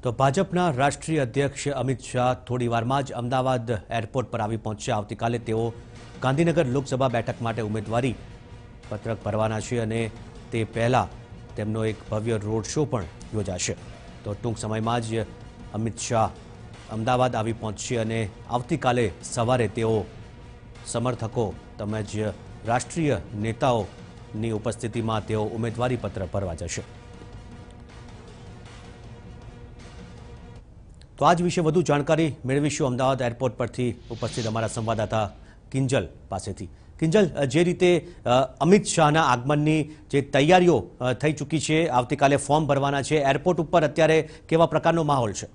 તો ભાજપના રાષ્ટ્રીય અધ્યક્ષ અમિત શાહ થોડીવારમાં જ અમદાવાદ એરપોર્ટ પર આવી પહોંચ્યા। આવતીકાલે તેઓ ગાંધીનગર લોકસભા બેઠક માટે ઉમેદવારી પત્રક ભરવાના છે અને તે પહેલા તેમનો એક ભવ્ય રોડ શો પણ યોજાશે। તો ટૂંક સમયમાં જ અમિત શાહ અમદાવાદ આવી પહોંચશે અને આવતીકાલે સવારે તેઓ સમર્થકો તેમજ રાષ્ટ્રીય નેતાઓની ઉપસ્થિતિમાં તેઓ ઉમેદવારી પત્ર ભરવા જશે। तो आज विषे વધુ જાણકારી મેળવીશું અમદાવાદ એરપોર્ટ પરથી ઉપસ્થિત અમારા સંવાદદાતા કિંજલ પાસેથી। કિંજલ, જે રીતે અમિત શાહના આગમનની જે તૈયારીઓ થઈ ચૂકી છે, આવતીકાલે ફોર્મ ભરવાના છે, એરપોર્ટ ઉપર અત્યારે કેવા પ્રકારનો માહોલ છે?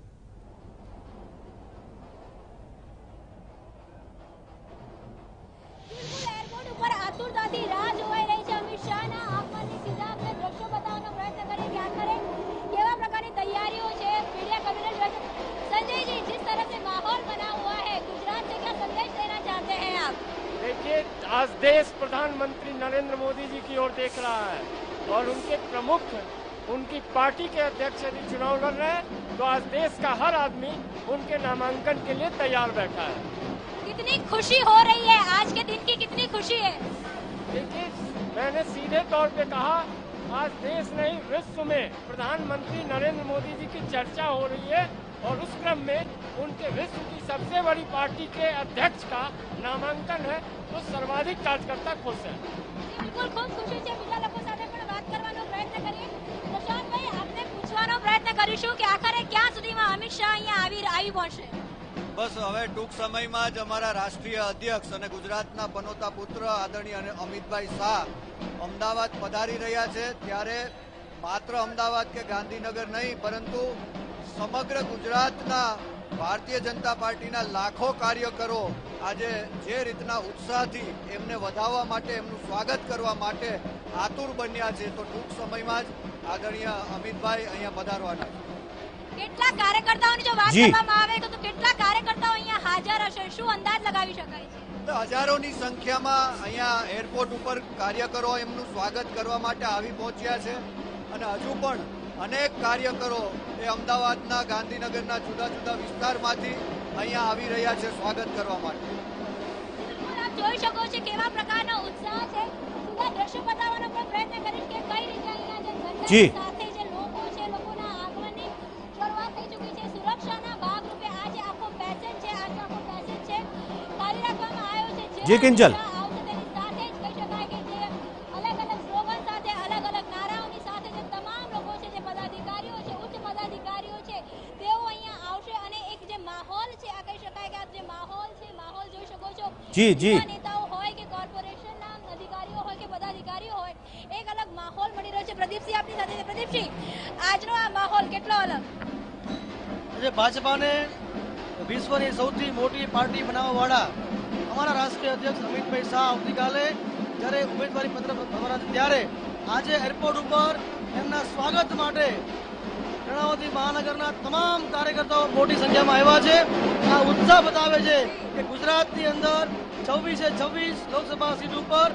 आज देश प्रधानमंत्री नरेंद्र मोदी जी की ओर देख रहा है और उनके प्रमुख उनकी पार्टी के अध्यक्ष यदि चुनाव लड़ रहे हैं तो आज देश का हर आदमी उनके नामांकन के लिए तैयार बैठा है। कितनी खुशी हो रही है आज के दिन की, कितनी खुशी है? देखिए, मैंने सीधे तौर पे कहा आज देश नहीं विश्व में प्रधानमंत्री नरेंद्र मोदी जी की चर्चा हो रही है और उस क्रम में उनके विश्व की सबसे बड़ी पार्टी के अध्यक्ष का नामांकन है तो सर्वाधिक कार्यकर्ता खुश है। बिल्कुल खूब खुशी છે। બીજા લોકો સાથે પણ વાત કરવાનો પ્રયત્ન કરીએ। પ્રશાંતભાઈ, આપને પૂછવાનો પ્રયત્ન કરીશું કે આખરે ક્યાં સુધીમાં અમિત શાહ અહીંયા આવી પહોંચશે? બસ હવે ટૂંક સમયમાં જ અમારા રાષ્ટ્રીય અધ્યક્ષ અને ગુજરાતના પનોતા પુત્ર આદરણીય અમિતભાઈ શાહ અમદાવાદ પધારી રહ્યા છે। ત્યારે માત્ર અમદાવાદ કે ગાંધીનગર નહીં પરંતુ સમગ્ર ગુજરાતના ભારતીય જનતા પાર્ટીના લાખો કાર્યકરો આજે જે રીતના ઉત્સાહથી એમને વધાવવા માટે એમનું સ્વાગત કરવા માટે આતુર બન્યા છે, તો ટૂંક સમયમાં જ આદરણીય અમિતભાઈ અહીંયા પધારવાના છે। કેટલા કાર્યકર્તાઓની જો વાત કરવામાં આવે તો કેટલા કાર્યકર્તાઓ અહીંયા હાજર હશે, શું અંદાજ લગાવી શકાય છે? તો હજારોની સંખ્યામાં અહીંયા એરપોર્ટ ઉપર કાર્યકરો એમનું સ્વાગત કરવા માટે આવી પહોંચ્યા છે અને હજુ પણ અનેક કાર્યકરો એ અમદાવાદના ગાંધીનગરના જુદા જુદા વિસ્તારમાંથી અહીંયા આવી રહ્યા છે સ્વાગત કરવા માટે। આપ જોઈ શકો છો કેવા પ્રકારનો ઉત્સાહ છે। સીધા દ્રશ્યો બતાવવાનો પણ પ્રયત્ન કરીશ કે કઈ રીતે અહીંયા જે જનતા સાથે જે લોકો છે, લોકોના આગમનની શરૂઆત થઈ ચૂકી છે। સુરક્ષાના ભાગરૂપે આજે આખો પેસેજ છે, ખાલી રાખવામાં આવ્યો છે। જી કિંજલ, जी जी नेताओं હોય કે કોર્પોરેશનના અધિકારીઓ હોય કે પદાધિકારીઓ હોય, એક અલગ માહોલ મળી રહ્યો છે। પ્રદીપસિંહ આપની સાથે છે। પ્રદીપસિંહ, આજનો આ માહોલ કેટલો અલગ? આજે ભાજપાને વિશ્વની સૌથી મોટી પાર્ટી બનાવવાવાળા અમારા રાષ્ટ્રીય અધ્યક્ષ અમિતભાઈ શાહ આવતીકાલે જ્યારે ઉમેદવારી પત્ર ભરવાના છે ત્યારે આજે એરપોર્ટ ઉપર એમના સ્વાગત માટે कर्णावती महानगरना तमाम कार्यकर्ताओं मोटी संख्या में आव्या छे। आ उत्साह बतावे छे कि गुजरातनी अंदर 26 लोकसभा सीट पर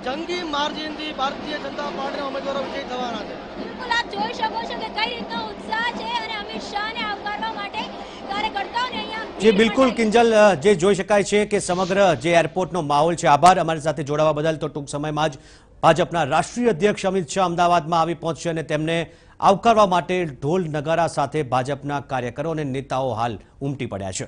जंगी मार्जिन थी भारतीय जनता पार्टीना उम्मीदवारो विजयी थवाना छे। बिल्कुल आप जोई शको छो कि कई रीतनो उत्साह छे अने अमित शाह ने आवकारवा माटे कार्यकर्ताओने अहींया जी बिल्कुल किंजल, जे जोई शकाय छे कि समग्र जे एरपोर्टनो माहोल छे। आभार अमारी साथे जोड़ावा बदल। तो टूंक समयमां ज भाजपना राष्ट्रीय अध्यक्ष अमित शाह अमदावादमां आवी पहोंचशे अने तेमने आवकारवा माटे ढोल नगारा साथे भाजपना कार्यकरो अने नेताओ हाल उमटी पड्या छे।